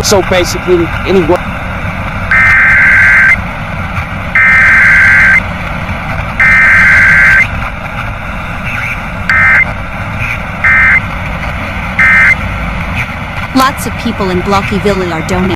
So basically, anyway. Lots of people in Blocky Village are donating.